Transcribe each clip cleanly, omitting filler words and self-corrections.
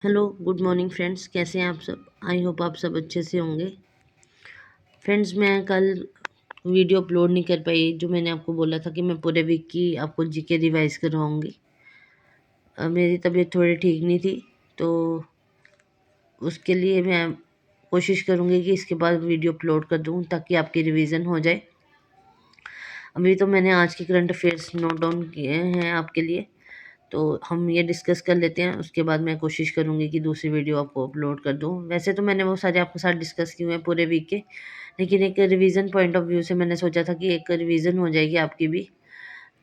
Hello good morning friends, कैसे हैं आप सब। आई होप आप सब अच्छे से होंगे। फ्रेंड्स, मैं कल वीडियो अपलोड नहीं कर पाई जो मैंने आपको बोला था कि मैं पूरे वीक की आपको जीके रिवाइज करवाऊंगी। मेरी तबीयत थोड़ी ठीक नहीं थी, तो उसके लिए मैं कोशिश करूंगी कि इसके बाद वीडियो अपलोड कर दूं ताकि आपकी रिवीजन हो जाए। अभी तो मैंने आज के करंट अफेयर्स नोट डाउन किए हैं आपके लिए, तो हम ये डिस्कस कर लेते हैं। उसके बाद मैं कोशिश करूँगी कि दूसरी वीडियो आपको अपलोड कर दूँ। वैसे तो मैंने वो सारे आपके साथ डिस्कस किए हुए हैं पूरे वीक के, लेकिन एक रिवीजन पॉइंट ऑफ व्यू से मैंने सोचा था कि एक रिवीजन हो जाएगी आपकी भी,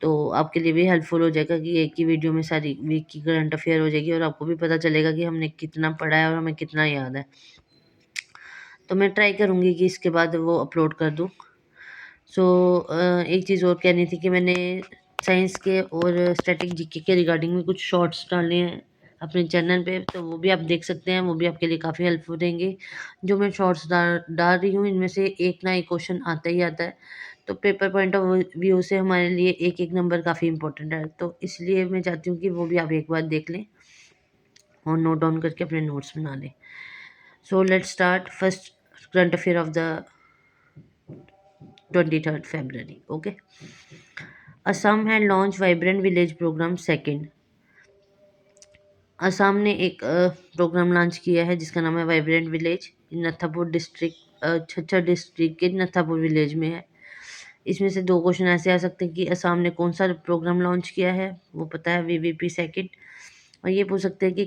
तो आपके लिए भी हेल्पफुल हो जाएगा कि एक ही वीडियो में सारी वीक की करंट अफेयर हो जाएगी और आपको भी पता चलेगा कि हमने कितना पढ़ा है और हमें कितना याद है। तो मैं ट्राई करूँगी कि इसके बाद वो अपलोड कर दूँ। सो एक चीज़ और कहनी थी कि मैंने साइंस के और स्टैटिक जीके के रिगार्डिंग में कुछ शॉर्ट्स डाले हैं अपने चैनल पे, तो वो भी आप देख सकते हैं। वो भी आपके लिए काफ़ी हेल्पफुल रहेंगे। जो मैं शॉर्ट्स डाल रही हूँ, इनमें से एक ना एक क्वेश्चन आता ही आता है, तो पेपर पॉइंट ऑफ व्यू से हमारे लिए एक एक नंबर काफ़ी इंपॉर्टेंट है। तो इसलिए मैं चाहती हूँ कि वो भी आप एक बार देख लें और नोट डाउन करके अपने नोट्स बना लें। So let's start first current affair of the 23rd February. Okay. Assam had launched Vibrant Village Program second. Assam ने एक प्रोग्राम लॉन्च किया है जिसका नाम है वाइब्रेंट विलेज। नथापुर डिस्ट्रिक्ट, छछर डिस्ट्रिक्ट के नथापुर विलेज में है। इसमें से दो क्वेश्चन ऐसे आ सकते हैं कि असम ने कौन सा प्रोग्राम लॉन्च किया है, वो पता है वीवीपी सेकंड। और ये पूछ सकते हैं कि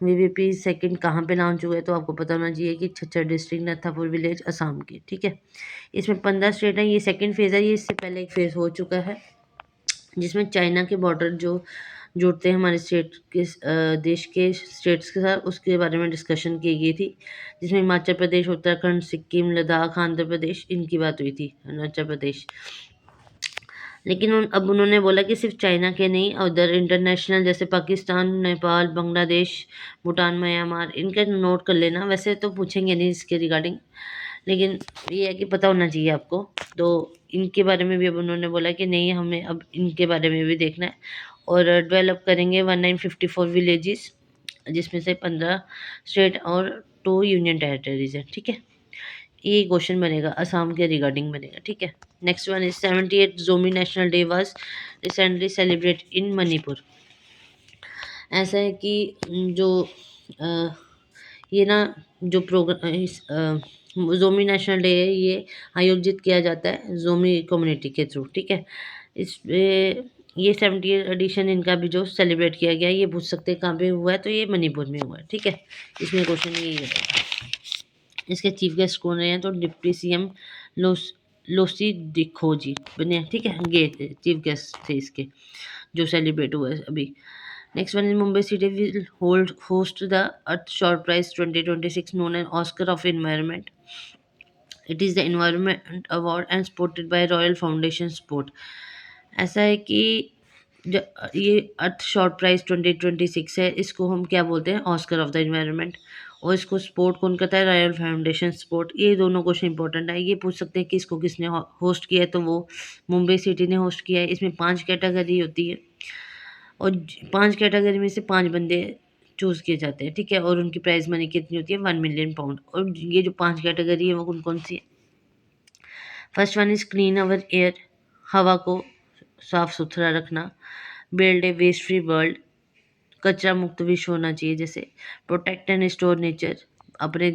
वीवीपी सेकंड कहाँ पे लॉन्च हुआ है, तो आपको पता होना चाहिए कि छछर डिस्ट्रिक्ट नथापुर विलेज असम के। ठीक है, इसमें 15 स्टेट हैं। ये सेकंड फेज़ है, ये इससे पहले एक फेज़ हो चुका है जिसमें चाइना के बॉर्डर जो जुड़ते हैं हमारे स्टेट के देश के स्टेट्स के साथ, उसके बारे में डिस्कशन की गई थी, जिसमें हिमाचल प्रदेश, उत्तराखंड, सिक्किम, लद्दाख, आंध्र प्रदेश, इनकी बात हुई थी, अरुणाचल प्रदेश। लेकिन अब उन्होंने बोला कि सिर्फ चाइना के नहीं, अदर इंटरनेशनल जैसे पाकिस्तान, नेपाल, बांग्लादेश, भूटान, म्यांमार, इनके नोट कर लेना। वैसे तो पूछेंगे नहीं इसके रिगार्डिंग, लेकिन ये है कि पता होना चाहिए आपको। तो इनके बारे में भी अब उन्होंने बोला कि नहीं, हमें अब इनके बारे में भी देखना है और डेवलप करेंगे 1954 विलेजेस, जिसमें से 15 स्टेट और 2 यूनियन टेरिटरीज है। ठीक है, ये क्वेश्चन बनेगा असम के रिगार्डिंग बनेगा। ठीक है, next one is 78th Zomi national day was recently celebrate in Manipur. ऐसा है कि जो अ, ये ना जो प्रोग्राम जोमी नेशनल डे है, ये आयोजित किया जाता है जोमी कम्युनिटी के थ्रू। ठीक है, इस ये 70th एडिशन इनका भी जो सेलिब्रेट किया गया, ये पूछ सकते हैं कहाँ पे हुआ है, तो ये मणिपुर में हुआ है। ठीक है, इसमें क्वेश्चन यही रहेगा। इसके चीफ गेस्ट कौन रहे हैं, तो डिप्टी सीएम लोस लोसी दिखोजी बने हैं। ठीक है, ये चीफ गेस्ट थे इसके जो सेलिब्रेट हुए अभी। Next one is Mumbai city will host the Earthshot prize 2026 known as Oscar of environment. It is the environment award and supported by Royal Foundation support. ऐसा है कि ये अर्थ शॉर्ट प्राइज 2026 है, इसको हम क्या बोलते हैं, ऑस्कर ऑफ द एनवायरनमेंट। और इसको सपोर्ट कौन करता है, रॉयल फाउंडेशन सपोर्ट। ये दोनों क्वेश्चन इंपॉर्टेंट है। ये पूछ सकते हैं कि इसको किसने होस्ट किया है, तो वो मुंबई सिटी ने होस्ट किया है। इसमें 5 कैटेगरी होती है और 5 कैटेगरी में से 5 बंदे चूज़ किए जाते हैं। ठीक है, और उनकी प्राइज मनी कितनी होती है, 1 मिलियन पाउंड। और ये जो 5 कैटेगरी है वो कौन कौन सी है। First one is clean our air, हवा को साफ सुथरा रखना। Build a waste free world, कचरा मुक्त विश्व होना चाहिए जैसे। प्रोटेक्ट एंड रिस्टोर नेचर, अपने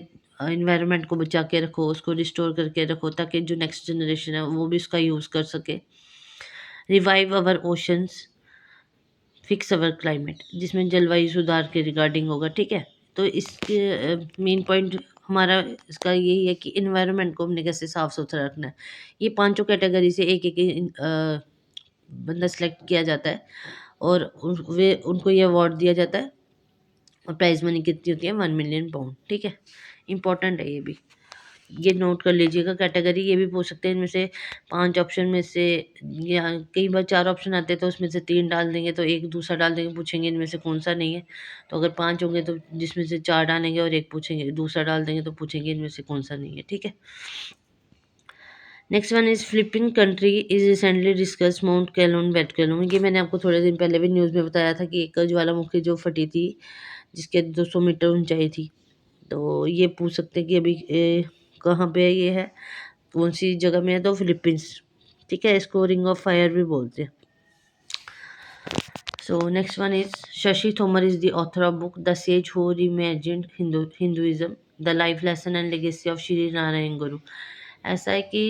इन्वायरमेंट को बचा के रखो, उसको रिस्टोर करके रखो ताकि जो नेक्स्ट जनरेशन है वो भी उसका यूज़ कर सके। रिवाइव अवर ओशंस, फिक्स अवर क्लाइमेट, जिसमें जलवायु सुधार के रिगार्डिंग होगा। ठीक है, तो इसके मेन पॉइंट हमारा इसका यही है कि इन्वायरमेंट को हमने कैसे साफ़ सुथरा रखना है। ये पांचों कैटेगरी से एक एक बंदा सेलेक्ट किया जाता है और वे उनको ये अवार्ड दिया जाता है और प्राइज मनी कितनी होती है, 1 मिलियन पाउंड। ठीक है, इंपॉर्टेंट है ये भी, ये नोट कर लीजिएगा। कैटेगरी ये भी पूछ सकते हैं, इनमें से 5 ऑप्शन में से, या कई बार 4 ऑप्शन आते हैं तो उसमें से 3 डाल देंगे तो एक दूसरा डाल देंगे, पूछेंगे इनमें से कौन सा नहीं है। तो अगर 5 होंगे तो जिसमें से 4 डालेंगे और एक पूछेंगे, दूसरा डाल देंगे तो पूछेंगे इनमें से कौन सा नहीं है। ठीक है, next one is flipping country is recently discuss mount Kanlaon wait Kanlaon. ये मैंने आपको थोड़े दिन पहले भी न्यूज़ में बताया था कि एक ज्वालामुखी जो फटी थी जिसके 200 मीटर ऊंचाई थी। तो ये पूछ सकते हैं कि अभी कहाँ पे ये है, कौन सी जगह में है, तो फिलीपींस। ठीक है, इसको रिंग ऑफ फायर भी बोलते हैं। So next one is Shashi Thomar is the author of book The Sage Who Reimagined Hinduism, The Life Lesson and Legacy of Shri Narayan Guru। ऐसा है कि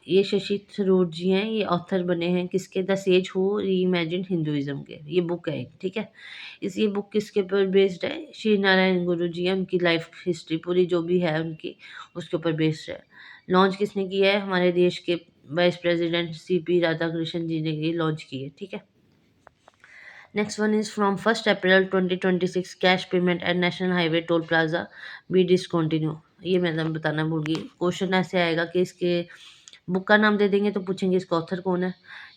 ये शशि थरूर जी हैं, ये ऑथर बने हैं किसके, the sage who reimagined Hinduism के। ये बुक है एक, ठीक है। ये बुक किसके ऊपर बेस्ड है, श्री नारायण गुरु जी हैं, उनकी लाइफ हिस्ट्री पूरी जो भी है उनकी, उसके ऊपर बेस्ड है। लॉन्च किसने किया है, हमारे देश के वाइस प्रेसिडेंट CP राधाकृष्णन जी ने ये लॉन्च की है, ठीक है। Next one is from 1st April 2026 cash payment at national highway toll plaza be discontinue. ये मैं बताना भूल गई। क्वेश्चन ऐसे आएगा कि इसके बुक का नाम दे देंगे तो पूछेंगे इसका ऑथर कौन है,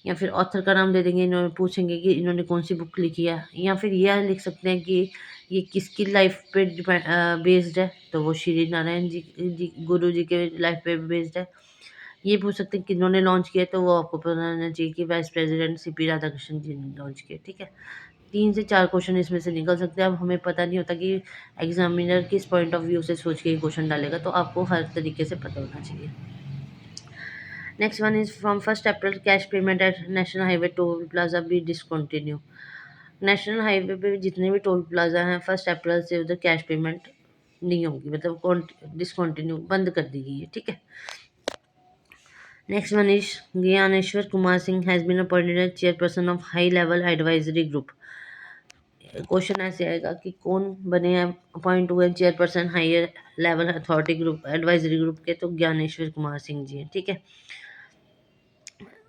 या फिर ऑथर का नाम दे देंगे, इन्होंने पूछेंगे कि इन्होंने कौन सी बुक लिखी है, या फिर यह लिख सकते हैं कि ये किसकी लाइफ पे बेस्ड है, तो वो श्री नारायण जी गुरु जी के लाइफ पे बेस्ड है। ये पूछ सकते हैं किन्होंने लॉन्च किया, तो वो आपको पता होना चाहिए कि वाइस प्रेसिडेंट CP राधाकृष्णन जी ने लॉन्च किया, ठीक है। 3 से 4 क्वेश्चन इसमें से निकल सकते हैं। अब हमें पता नहीं होता कि एग्जामिनर किस पॉइंट ऑफ व्यू से सोच के ये क्वेश्चन डालेगा, तो आपको हर तरीके से पता होना चाहिए। Next one is from 1st April cash payment at national highway toll plaza be discontinue. National highway पे जितने भी टोल प्लाजा हैं 1st April से उधर कैश पेमेंट नहीं होगी, मतलब डिसकंटिन्यू बंद कर दी गई है, ठीक है। Next one is Gyaneshwar Kumar Singh has been appointed as chairperson of High Level Advisory Group। Question ऐसे आएगा कि कौन बने हैं, अपॉइंट हुए chairperson higher level authority group advisory group के, तो ज्ञानेश्वर कुमार सिंह जी हैं, ठीक है।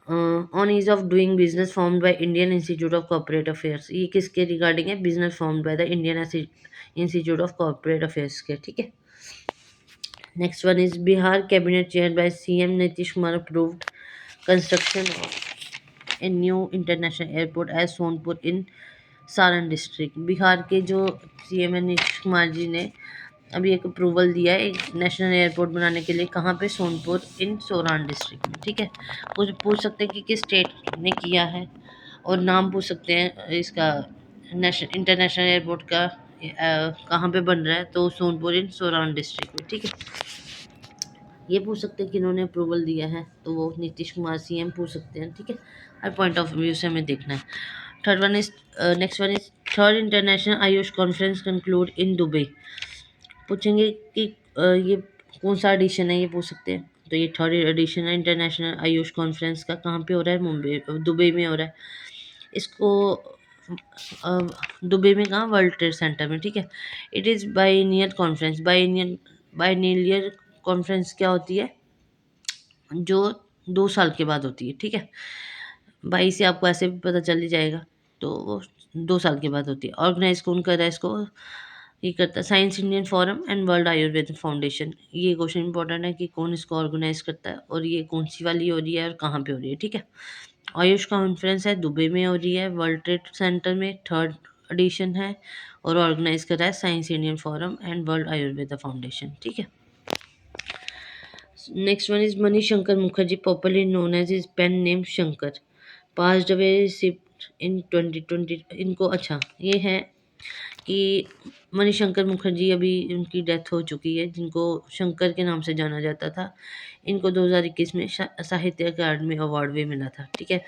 On ease of doing business formed by Indian Institute of Corporate Affairs. ये किसके रिगार्डिंग है, business formed by the Indian Institute of Corporate Affairs के, ठीक है। Next one is Bihar cabinet chair by CM Nitish Kumar approved construction of A new international airport as Sonpur in Saran district. Bihar के जो CM Nitish Kumar ji ने अभी एक अप्रूवल दिया है एक नेशनल एयरपोर्ट बनाने के लिए, कहाँ पे, सोनपुर इन सोरान डिस्ट्रिक्ट में, ठीक है। कुछ पूछ सकते हैं कि किस स्टेट ने किया है, और नाम पूछ सकते हैं इसका नेशनल इंटरनेशनल एयरपोर्ट का कहाँ पे बन रहा है, तो सोनपुर इन सोरान डिस्ट्रिक्ट में, ठीक है। ये पूछ सकते हैं कि इन्होंने अप्रूवल दिया है, तो वो नीतीश कुमार CM पूछ सकते हैं, ठीक है। हर पॉइंट ऑफ व्यू से हमें देखना है। Third one is next one is third international Ayush conference conclude in Dubai. पूछेंगे कि ये कौन सा एडिशन है, ये पूछ सकते हैं। तो ये थर्ड एडिशन है इंटरनेशनल आयुष कॉन्फ्रेंस का, कहाँ पे हो रहा है, दुबई में हो रहा है। इसको दुबई में कहाँ, वर्ल्ड ट्रेड सेंटर में, ठीक है। It is biennial conference. Biennial conference क्या होती है, जो 2 साल के बाद होती है, ठीक है। 22 से आपको ऐसे भी पता चल ही जाएगा, तो वो 2 साल के बाद होती है। ऑर्गेनाइज कौन कर रहा है इसको, ये करता है science Indian forum and world Ayurveda foundation. ये क्वेश्चन इंपॉर्टेंट है कि कौन इसको ऑर्गेनाइज करता है, और ये कौन सी वाली हो रही है और कहाँ पे हो रही है, ठीक है। आयुष कॉन्फ्रेंस है, दुबई में हो रही है, वर्ल्ड ट्रेड सेंटर में, थर्ड एडिशन है, और ऑर्गेनाइज कर रहा है science Indian forum and world Ayurveda foundation, ठीक है। Next one is Manishankar Mukherjee, popularly known as is pen name Shankar, passed away receipt in 2020। इनको अच्छा ये है कि मणिशंकर मुखर्जी अभी उनकी डेथ हो चुकी है, जिनको शंकर के नाम से जाना जाता था। इनको 2021 में साहित्य अकादमी अवार्ड भी मिला था, ठीक है।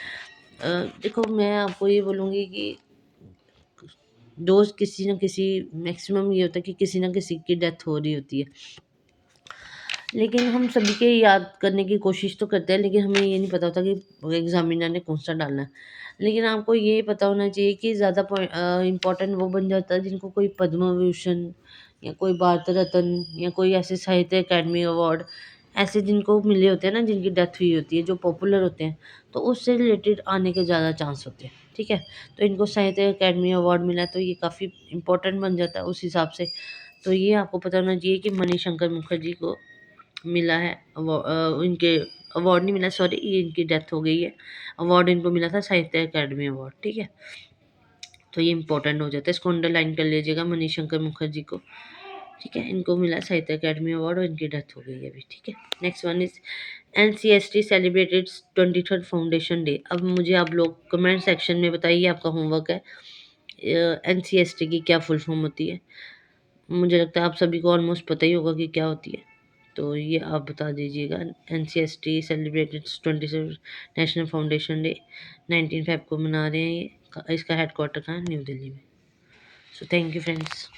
देखो मैं आपको ये बोलूँगी कि रोज़ किसी न किसी, मैक्सिमम ये होता है कि किसी न किसी की डेथ हो रही होती है, लेकिन हम सभी के याद करने की कोशिश तो करते हैं, लेकिन हमें ये नहीं पता होता कि एग्जामिनर ने कौन सा डालना है। लेकिन आपको ये पता होना चाहिए कि ज़्यादा इम्पोर्टेंट वो बन जाता है जिनको कोई पद्म विभूषण या कोई भारत रत्न या कोई ऐसे साहित्य अकादमी अवार्ड ऐसे जिनको मिले होते हैं ना, जिनकी डेथ हुई होती है, जो पॉपुलर होते हैं, तो उससे रिलेटेड आने के ज़्यादा चांस होते हैं, ठीक है। तो इनको साहित्य अकादमी अवार्ड मिला है, तो ये काफ़ी इंपॉर्टेंट बन जाता है उस हिसाब से। तो ये आपको पता होना चाहिए कि मणिशंकर मुखर्जी को मिला है इनके अवार्ड नहीं मिला, सॉरी, ये इनकी डेथ हो गई है। अवार्ड इनको मिला था साहित्य अकादमी अवार्ड, ठीक है। तो ये इंपॉर्टेंट हो जाता है, इसको अंडरलाइन कर लीजिएगा मणिशंकर मुखर्जी को, ठीक है। इनको मिला साहित्य अकादमी अवार्ड और इनकी डेथ हो गई है अभी, ठीक है। Next one is NCST celebrated 23rd foundation day. अब मुझे आप लोग कमेंट सेक्शन में बताइए, आपका होमवर्क है एनसीएसटी की क्या फुल फॉर्म होती है? मुझे लगता है आप सभी को ऑलमोस्ट पता ही होगा कि क्या होती है। तो ये आप बता दीजिएगा। Ancestry celebrated 27 national foundation day 19 Feb को मना रहे हैं ये। इसका हेडक्वार्टर कहाँ है? न्यू दिल्ली में। So thank you friends.